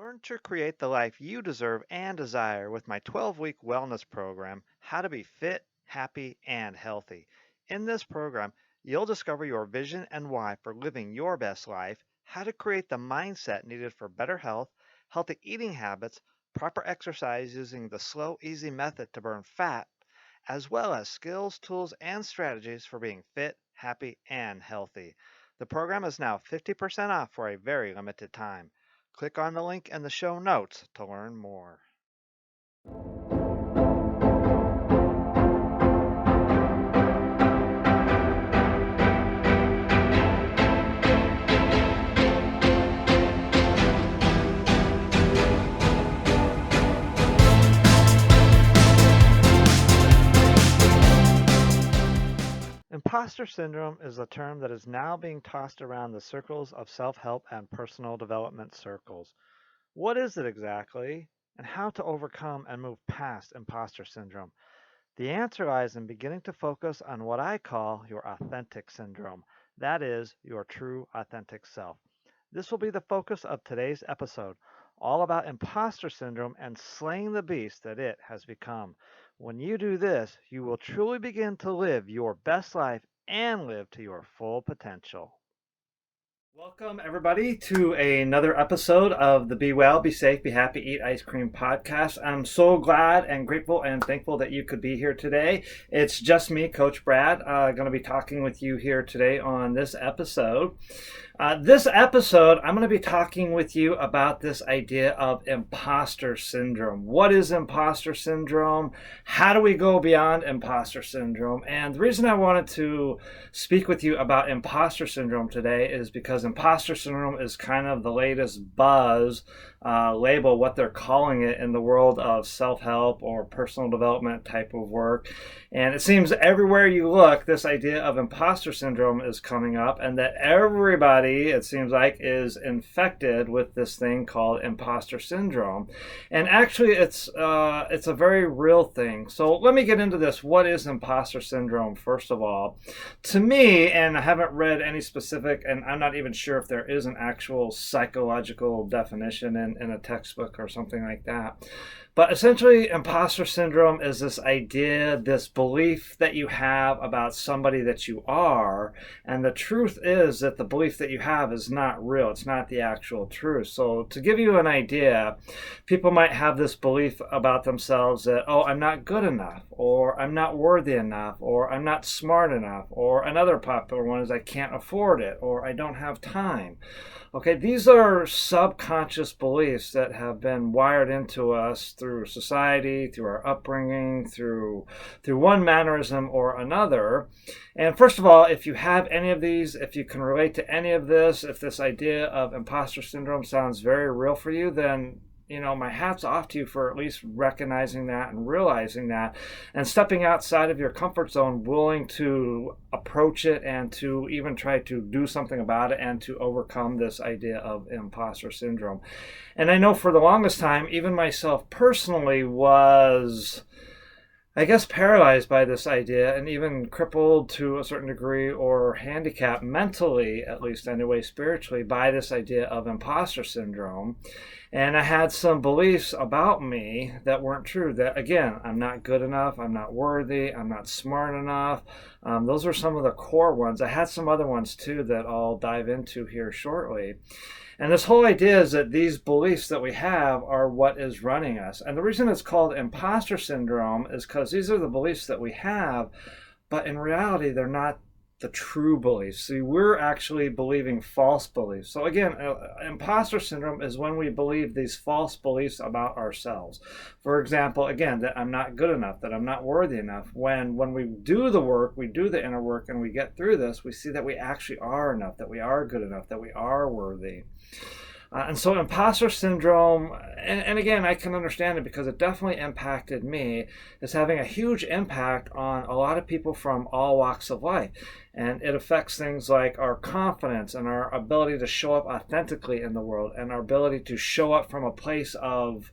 Learn to create the life you deserve and desire with my 12-week wellness program, How to Be Fit, Happy, and Healthy. In this program, you'll discover your vision and why for living your best life, how to create the mindset needed for better health, healthy eating habits, proper exercise using the slow, easy method to burn fat, as well as skills, tools, and strategies for being fit, happy, and healthy. The program is now 50% off for a very limited time. Click on the link in the show notes to learn more. Imposter syndrome is a term that is now being tossed around the circles of self-help and personal development circles. What is it exactly, and how to overcome and move past imposter syndrome? The answer lies in beginning to focus on what I call your authentic syndrome. That is, your true authentic self. This will be the focus of today's episode, all about imposter syndrome and slaying the beast that it has become. When you do this, you will truly begin to live your best life and live to your full potential. Welcome, everybody, to another episode of the Be Well, Be Safe, Be Happy, Eat Ice Cream podcast. I'm so glad and grateful and thankful that you could be here today. It's just me, Coach Brad, going to be talking with you here today on this episode. I'm going to be talking with you about this idea of imposter syndrome. What is imposter syndrome? How do we go beyond imposter syndrome? And the reason I wanted to speak with you about imposter syndrome today is because imposter syndrome is kind of the latest buzz label, what they're calling it in the world of self-help or personal development type of work. And it seems everywhere you look, this idea of imposter syndrome is coming up, and that everybody, it seems like, is infected with this thing called imposter syndrome. And actually, it's a very real thing. So let me get into this. What is imposter syndrome, first of all? To me, and I haven't read any specific, and I'm not even sure if there is an actual psychological definition in a textbook or something like that. But essentially, imposter syndrome is this idea, this belief that you have about somebody that you are. And the truth is that the belief that you have is not real. It's not the actual truth. So to give you an idea, people might have this belief about themselves that, oh, I'm not good enough, or I'm not worthy enough, or I'm not smart enough, or another popular one is I can't afford it, or I don't have time. Okay, these are subconscious beliefs that have been wired into us through society, through our upbringing, through one mannerism or another. And first of all, if you have any of these, if you can relate to any of this, if this idea of imposter syndrome sounds very real for you, then my hat's off to you for at least recognizing that and realizing that and stepping outside of your comfort zone, willing to approach it and to even try to do something about it and to overcome this idea of imposter syndrome. And I know for the longest time, even myself personally was, I guess, paralyzed by this idea and even crippled to a certain degree or handicapped mentally, at least anyway, spiritually, by this idea of imposter syndrome. And I had some beliefs about me that weren't true. That, again, I'm not good enough, I'm not worthy, I'm not smart enough. Those are some of the core ones. I had some other ones too that I'll dive into here shortly. And this whole idea is that these beliefs that we have are what is running us. And the reason it's called imposter syndrome is because these are the beliefs that we have, but in reality, they're not the true beliefs. See, we're actually believing false beliefs. So again, imposter syndrome is when we believe these false beliefs about ourselves. For example, again, that I'm not good enough, that I'm not worthy enough. When we do the work, we do the inner work, and we get through this, we see that we actually are enough, that we are good enough, that we are worthy. And so imposter syndrome, and again, I can understand it because it definitely impacted me, is having a huge impact on a lot of people from all walks of life. And it affects things like our confidence and our ability to show up authentically in the world and our ability to show up from a place of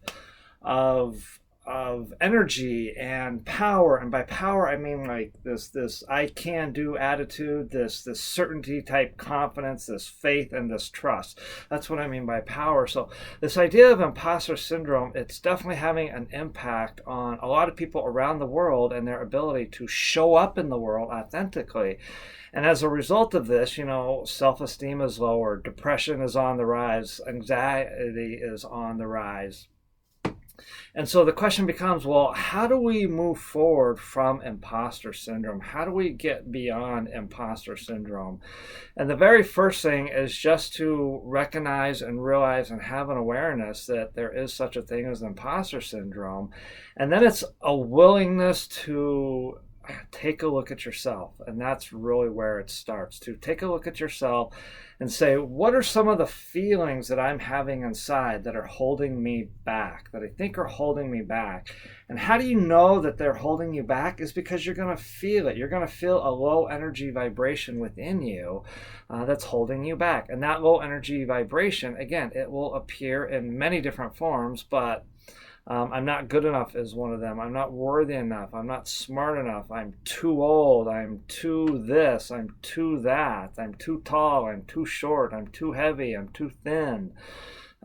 of energy and power. And by power, I mean like this I can do attitude, this certainty type confidence, this faith, and this trust. That's what I mean by power. So this idea of imposter syndrome, it's definitely having an impact on a lot of people around the world and their ability to show up in the world authentically. And as a result of this, self-esteem is lower, depression is on the rise, anxiety is on the rise. And so the question becomes, well, how do we move forward from imposter syndrome? How do we get beyond imposter syndrome? And the very first thing is just to recognize and realize and have an awareness that there is such a thing as imposter syndrome. And then it's a willingness to take a look at yourself. And that's really where it starts, to take a look at yourself and say, what are some of the feelings that I'm having inside that are holding me back, that I think are holding me back? And how do you know that they're holding you back? Is because you're going to feel it. You're going to feel a low energy vibration within you that's holding you back. And that low energy vibration, again, it will appear in many different forms, but I'm not good enough is one of them. I'm not worthy enough. I'm not smart enough. I'm too old. I'm too this. I'm too that. I'm too tall. I'm too short. I'm too heavy. I'm too thin.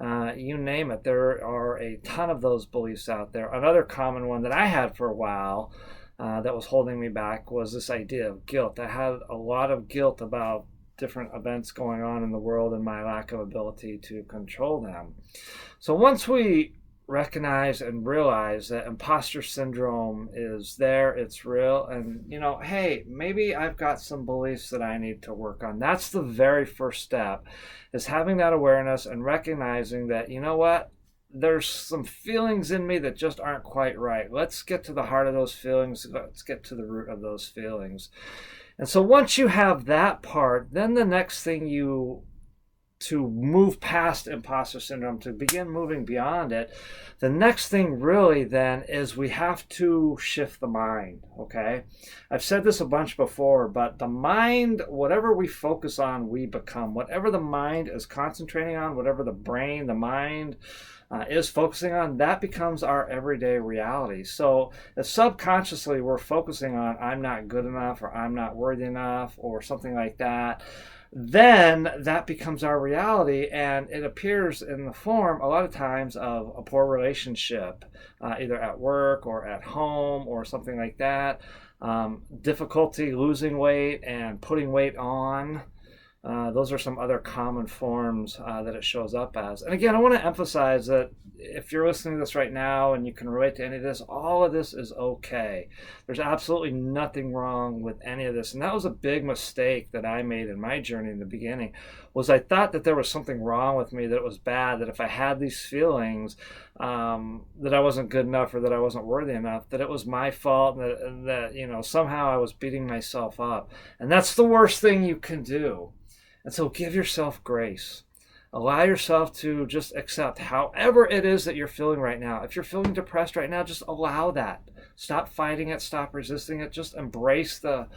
You name it. There are a ton of those beliefs out there. Another common one that I had for a while that was holding me back was this idea of guilt. I had a lot of guilt about different events going on in the world and my lack of ability to control them. So once we recognize and realize that imposter syndrome is there, it's real, and hey, maybe I've got some beliefs that I need to work on. That's the very first step, is having that awareness and recognizing that, what, there's some feelings in me that just aren't quite right. Let's get to the heart of those feelings. Let's get to the root of those feelings. And so once you have that part, then the next thing to move past imposter syndrome, to begin moving beyond it, the next thing really then is we have to shift the mind, okay? I've said this a bunch before, but the mind, whatever we focus on, we become. Whatever the mind is concentrating on, whatever the brain, the mind is focusing on, that becomes our everyday reality. So if subconsciously we're focusing on I'm not good enough, or I'm not worthy enough, or something like that, then that becomes our reality, and it appears in the form a lot of times of a poor relationship, either at work or at home or something like that, difficulty losing weight and putting weight on. Those are some other common forms that it shows up as. And again, I want to emphasize that if you're listening to this right now and you can relate to any of this, all of this is okay. There's absolutely nothing wrong with any of this. And that was a big mistake that I made in my journey in the beginning, was I thought that there was something wrong with me, that it was bad, that if I had these feelings, that I wasn't good enough, or that I wasn't worthy enough, that it was my fault, and that somehow I was beating myself up. And that's the worst thing you can do. And so give yourself grace. Allow yourself to just accept however it is that you're feeling right now. If you're feeling depressed right now, just allow that. Stop fighting it. Stop resisting it. Just embrace that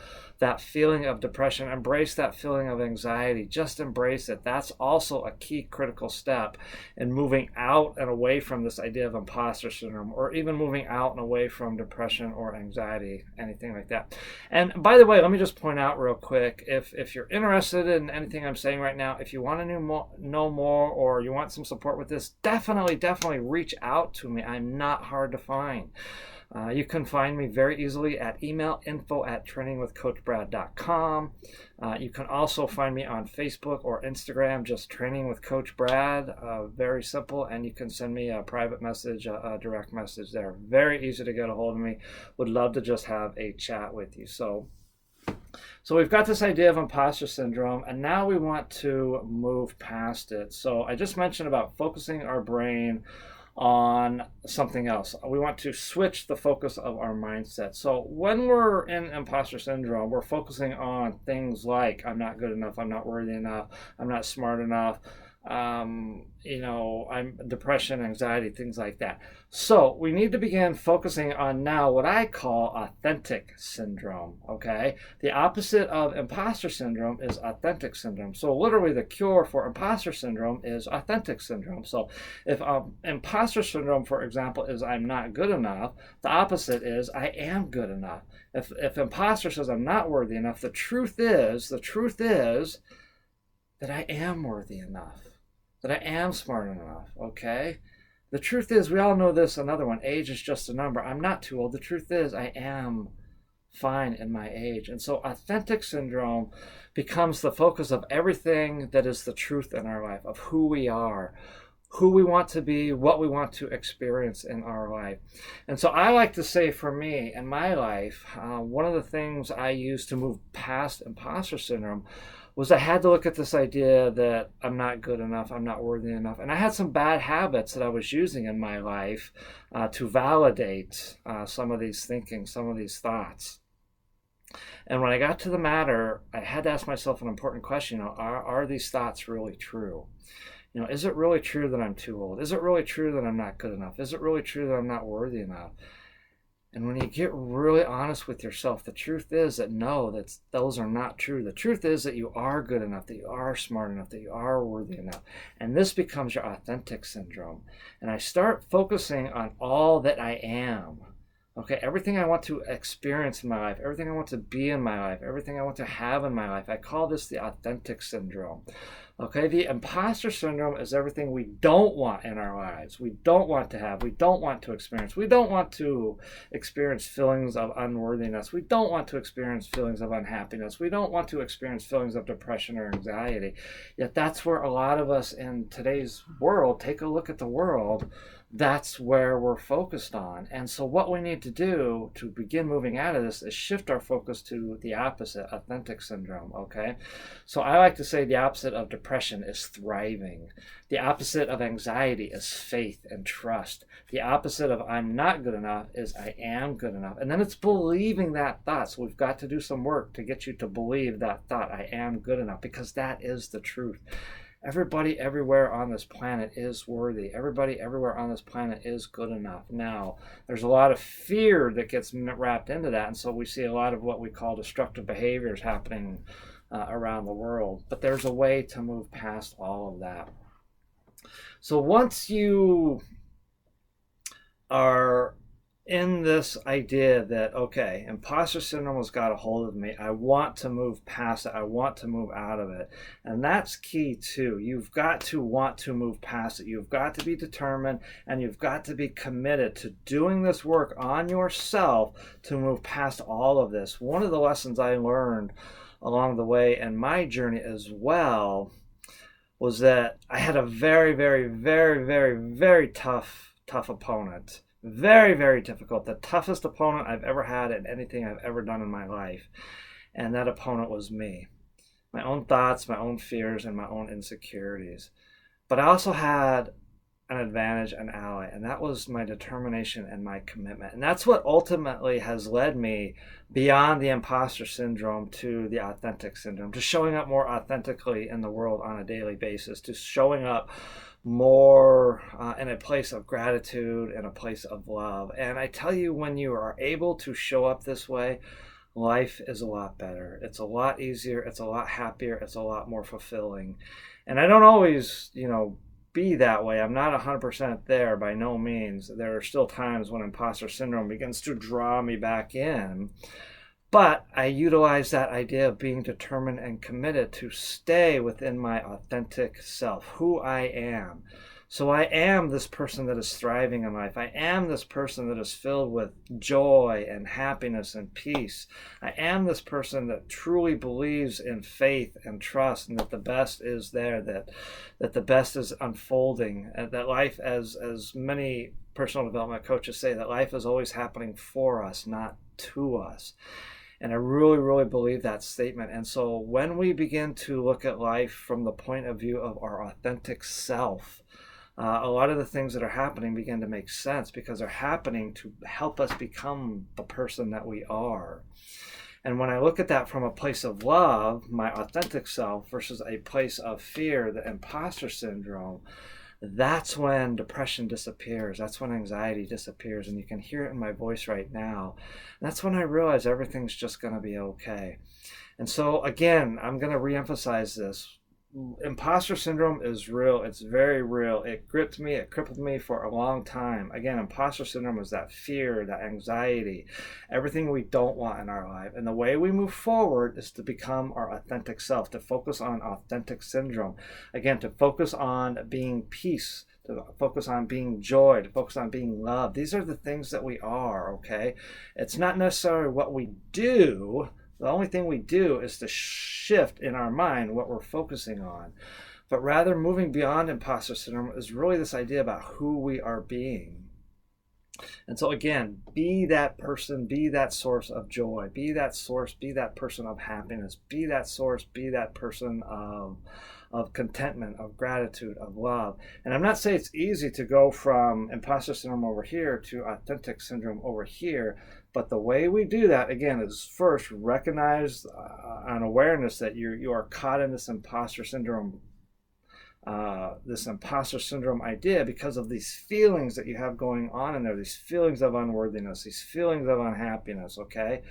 feeling of depression. Embrace that feeling of anxiety. Just embrace it. That's also a key critical step in moving out and away from this idea of imposter syndrome, or even moving out and away from depression or anxiety, anything like that. And by the way, let me just point out real quick, if you're interested in anything I'm saying right now, if you want to know more, or you want some support with this, definitely reach out to me. I'm not hard to find. You can find me very easily at email, info@trainingwithcoachbrad.com. You can also find me on Facebook or Instagram, just Training with Coach Brad. Very simple, and you can send me a private message, a direct message there. Very easy to get a hold of me. Would love to just have a chat with you. So we've got this idea of imposter syndrome, and now we want to move past it. So I just mentioned about focusing our brain on something else. We want to switch the focus of our mindset. So when we're in imposter syndrome, we're focusing on things like I'm not good enough, I'm not worthy enough, I'm not smart enough, I'm depression, anxiety, things like that. So we need to begin focusing on now what I call authentic syndrome. Okay, the opposite of imposter syndrome is authentic syndrome. So literally, the cure for imposter syndrome is authentic syndrome. So if imposter syndrome, for example, is I'm not good enough, the opposite is I am good enough. If imposter says I'm not worthy enough, the truth is that I am worthy enough, that I am smart enough, okay? The truth is, we all know this, another one, age is just a number. I'm not too old. The truth is, I am fine in my age. And so authentic syndrome becomes the focus of everything that is the truth in our life, of who we are, who we want to be, what we want to experience in our life. And so I like to say for me in my life, one of the things I used to move past imposter syndrome was I had to look at this idea that I'm not good enough, I'm not worthy enough. And I had some bad habits that I was using in my life to validate some of these thinking, some of these thoughts. And when I got to the matter, I had to ask myself an important question. Are these thoughts really true? Is it really true that I'm too old? Is it really true that I'm not good enough? Is it really true that I'm not worthy enough? And when you get really honest with yourself, the truth is that no, those are not true. The truth is that you are good enough, that you are smart enough, that you are worthy enough. And this becomes your authentic syndrome. And I start focusing on all that I am. Okay, everything I want to experience in my life, everything I want to be in my life, everything I want to have in my life. I call this the authentic syndrome. Okay, the imposter syndrome is everything we don't want in our lives. We don't want to have, we don't want to experience. We don't want to experience feelings of unworthiness. We don't want to experience feelings of unhappiness. We don't want to experience feelings of depression or anxiety. Yet that's where a lot of us in today's world, take a look at the world, that's where we're focused on. And so what we need to do to begin moving out of this is shift our focus to the opposite, authentic syndrome, okay? So I like to say the opposite of depression is thriving. The opposite of anxiety is faith and trust. The opposite of I'm not good enough is I am good enough. And then it's believing that thought. So we've got to do some work to get you to believe that thought, I am good enough, because that is the truth. Everybody everywhere on this planet is worthy. Everybody everywhere on this planet is good enough. Now, there's a lot of fear that gets wrapped into that, and so we see a lot of what we call destructive behaviors happening around the world. But there's a way to move past all of that. So once you are in this idea that, okay, imposter syndrome has got a hold of me, I want to move past it, I want to move out of it. And that's key too. You've got to want to move past it. You've got to be determined, and you've got to be committed to doing this work on yourself to move past all of this. One of the lessons I learned along the way in my journey as well was that I had a very, very, very, very, very tough opponent. Very, very difficult. The toughest opponent I've ever had in anything I've ever done in my life. And that opponent was me. My own thoughts, my own fears, and my own insecurities. But I also had an advantage, an ally, and that was my determination and my commitment. And that's what ultimately has led me beyond the imposter syndrome to the authentic syndrome, to showing up more authentically in the world on a daily basis, to showing up more in a place of gratitude and a place of love. And I tell you, when you are able to show up this way, life is a lot better. It's a lot easier. It's a lot happier. It's a lot more fulfilling. And I don't always, be that way. I'm not 100% there by no means. There are still times when imposter syndrome begins to draw me back in. But I utilize that idea of being determined and committed to stay within my authentic self, who I am. So I am this person that is thriving in life. I am this person that is filled with joy and happiness and peace. I am this person that truly believes in faith and trust, and that the best is there, that the best is unfolding, and that life, as many personal development coaches say, that life is always happening for us, not to us. And I really, really believe that statement. And so when we begin to look at life from the point of view of our authentic self, a lot of the things that are happening begin to make sense, because they're happening to help us become the person that we are. And when I look at that from a place of love, my authentic self, versus a place of fear, the imposter syndrome, that's when depression disappears. That's when anxiety disappears. And you can hear it in my voice right now. That's when I realize everything's just going to be okay. And so, again, I'm going to reemphasize this. Imposter syndrome is real. It's very real. It gripped me. It crippled me for a long time. Again, imposter syndrome is that fear, that anxiety, everything we don't want in our life. And the way we move forward is to become our authentic self, to focus on authentic syndrome. Again, to focus on being peace, to focus on being joy, to focus on being love. These are the things that we are, okay? It's not necessarily what we do. The only thing we do is to shift in our mind what we're focusing on. But rather, moving beyond imposter syndrome is really this idea about who we are being. And so again, be that person, be that source of joy, be that source, be that person of happiness, be that source, be that person of contentment, of gratitude, of love. And I'm not saying it's easy to go from imposter syndrome over here to authentic syndrome over here, but the way we do that, again, is first recognize an awareness that you are caught in this imposter syndrome idea because of these feelings that you have going on in there, these feelings of unworthiness, these feelings of unhappiness, okay?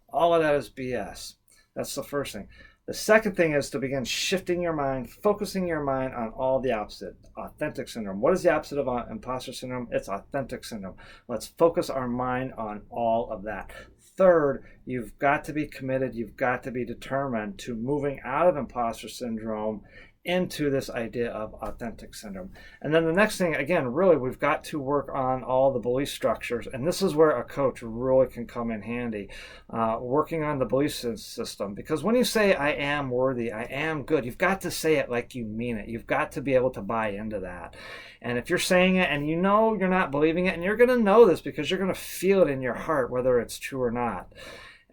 All of that is BS. That's the first thing. The second thing is to begin shifting your mind, focusing your mind on all the opposite. Authentic syndrome. What is the opposite of imposter syndrome? It's authentic syndrome. Let's focus our mind on all of that. Third, you've got to be committed, you've got to be determined to moving out of imposter syndrome into this idea of authentic syndrome. And then the next thing, again, really, we've got to work on all the belief structures. And this is where a coach really can come in handy, working on the belief system. Because when you say, I am worthy, I am good, you've got to say it like you mean it. You've got to be able to buy into that. And if you're saying it and you know you're not believing it, and you're going to know this because you're going to feel it in your heart, whether it's true or not.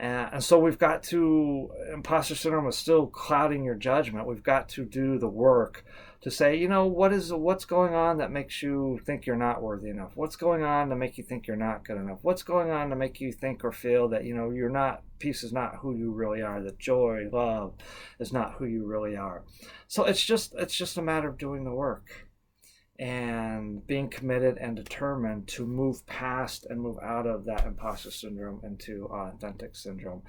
And so we've got to, imposter syndrome is still clouding your judgment. We've got to do the work to say, you know, what's going on that makes you think you're not worthy enough? What's going on to make you think you're not good enough? What's going on to make you think or feel that, you know, you're not, peace is not who you really are, that joy, love is not who you really are. So it's just a matter of doing the work and being committed and determined to move past and move out of that imposter syndrome into authentic syndrome.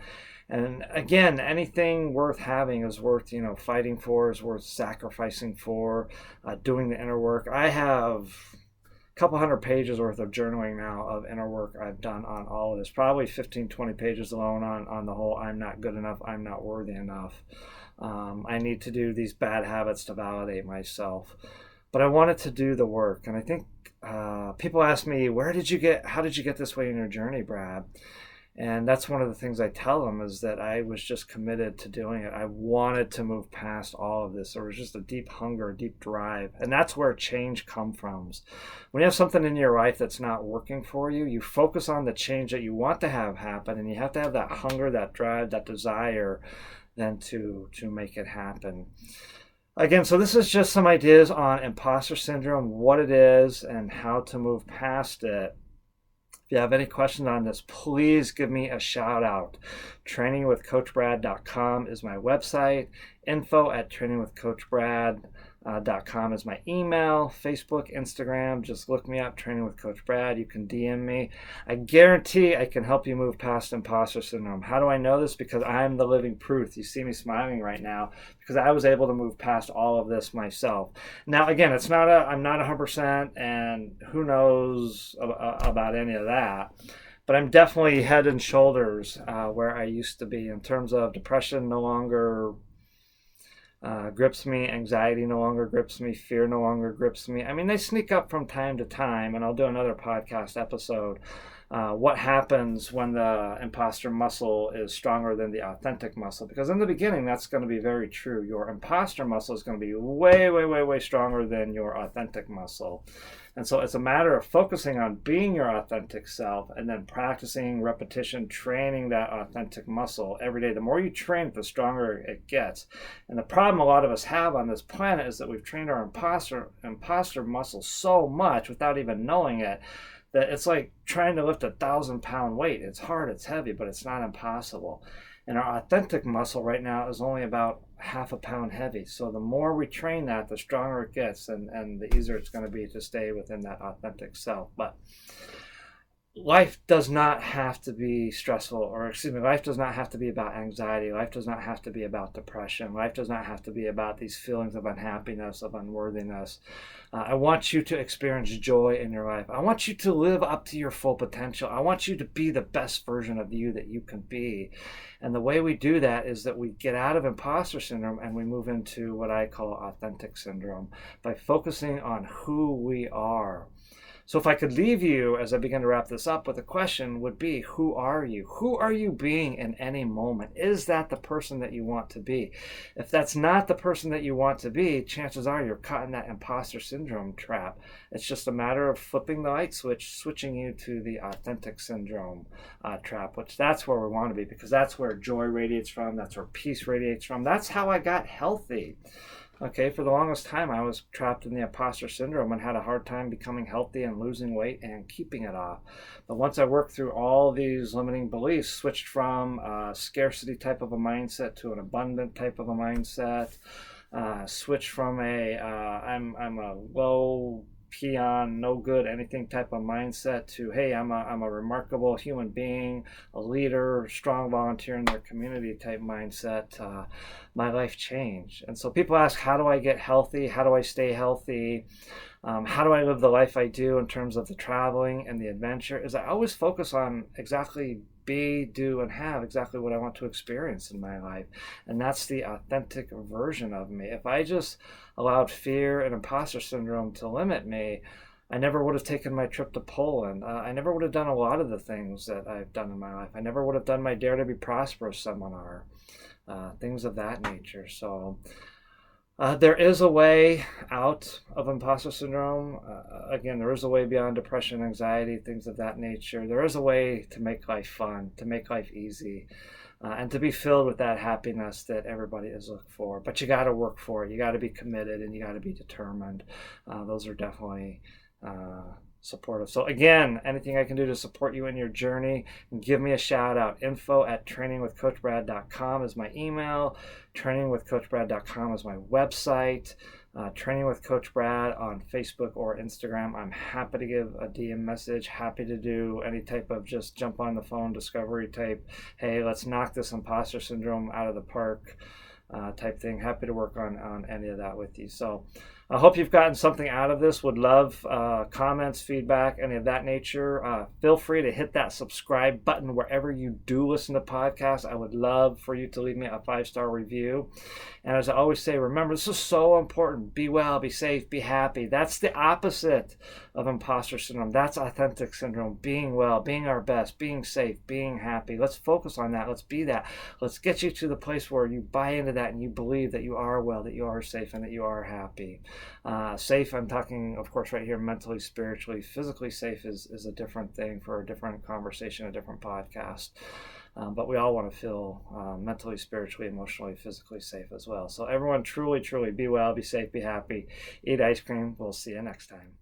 And again, anything worth having is worth, you know, fighting for, is worth sacrificing for, doing the inner work. I have a couple hundred pages worth of journaling now of inner work I've done on all of this, probably 15, 20 pages alone on the whole I'm not good enough, I'm not worthy enough. I need to do these bad habits to validate myself. But I wanted to do the work. And I think people ask me, how did you get this way in your journey, Brad? And that's one of the things I tell them, is that I was just committed to doing it. I wanted to move past all of this. There was just a deep hunger, a deep drive. And that's where change comes from. When you have something in your life that's not working for you, you focus on the change that you want to have happen. And you have to have that hunger, that drive, that desire then to make it happen. Again, so this is just some ideas on imposter syndrome, what it is, and how to move past it. If you have any questions on this, please give me a shout out. Trainingwithcoachbrad.com is my website. info@trainingwithcoachbrad.com is my email. Facebook, Instagram, just look me up, Training with Coach Brad. You can DM me. I guarantee I can help you move past imposter syndrome. How do I know this? Because I'm the living proof. You see me smiling right now because I was able to move past all of this myself. Now, again, I'm not 100%, and who knows about any of that. But I'm definitely head and shoulders where I used to be in terms of depression. No longer grips me, anxiety no longer grips me, fear no longer grips me. I mean, they sneak up from time to time, and I'll do another podcast episode. What happens when the imposter muscle is stronger than the authentic muscle? Because in the beginning, that's going to be very true. Your imposter muscle is going to be way, way, way, way stronger than your authentic muscle. And so it's a matter of focusing on being your authentic self and then practicing, repetition, training that authentic muscle every day. The more you train it, the stronger it gets. And the problem a lot of us have on this planet is that we've trained our imposter muscle so much without even knowing it, that it's like trying to lift 1,000-pound weight. It's hard, it's heavy, but it's not impossible. And our authentic muscle right now is only about half a pound heavy. So the more we train that, the stronger it gets, and the easier it's going to be to stay within that authentic self. But life does not have to be stressful, or excuse me, life does not have to be about anxiety. Life does not have to be about depression. Life does not have to be about these feelings of unhappiness, of unworthiness. I want you to experience joy in your life. I want you to live up to your full potential. I want you to be the best version of you that you can be. And the way we do that is that we get out of imposter syndrome and we move into what I call authentic syndrome by focusing on who we are. So if I could leave you as I begin to wrap this up with a question would be, who are you? Who are you being in any moment? Is that the person that you want to be? If that's not the person that you want to be, chances are you're caught in that imposter syndrome trap. It's just a matter of flipping the light switch, switching you to the authentic syndrome trap, which that's where we want to be, because that's where joy radiates from. That's where peace radiates from. That's how I got healthy. Okay, for the longest time, I was trapped in the imposter syndrome and had a hard time becoming healthy and losing weight and keeping it off. But once I worked through all these limiting beliefs, switched from a scarcity type of a mindset to an abundant type of a mindset, switched from I'm a low peon, no good, anything type of mindset to, hey, I'm a remarkable human being, a leader, strong volunteer in their community type mindset. My life changed. And so people ask, how do I get healthy? How do I stay healthy? How do I live the life I do in terms of the traveling and the adventure? Is I always focus on exactly be, do, and have exactly what I want to experience in my life. And that's the authentic version of me. If I just allowed fear and imposter syndrome to limit me, I never would have taken my trip to Poland. I never would have done a lot of the things that I've done in my life. I never would have done my Dare to Be Prosperous seminar, things of that nature. So there is a way out of imposter syndrome. Again, there is a way beyond depression, anxiety, things of that nature. There is a way to make life fun, to make life easy, and to be filled with that happiness that everybody is looking for. But you got to work for it. You got to be committed and you got to be determined. Those are definitely supportive. So again, anything I can do to support you in your journey, give me a shout out. info@trainingwithcoachbrad.com is my email. Trainingwithcoachbrad.com is my website. Training with Coach Brad on Facebook or Instagram. I'm happy to give a DM message, happy to do any type of just jump on the phone discovery type, hey, let's knock this imposter syndrome out of the park type thing. Happy to work on any of that with you. So I hope you've gotten something out of this. Would love comments, feedback, any of that nature. Feel free to hit that subscribe button wherever you do listen to podcasts. I would love for you to leave me a 5-star review. And as I always say, remember, this is so important. Be well, be safe, be happy. That's the opposite of imposter syndrome. That's authentic syndrome. Being well, being our best, being safe, being happy. Let's focus on that. Let's be that. Let's get you to the place where you buy into that and you believe that you are well, that you are safe, and that you are happy. Safe, I'm talking, of course, right here, mentally, spiritually. Physically safe is a different thing for a different conversation, a different podcast. But we all want to feel mentally, spiritually, emotionally, physically safe as well. So everyone, truly, truly be well, be safe, be happy, eat ice cream. We'll see you next time.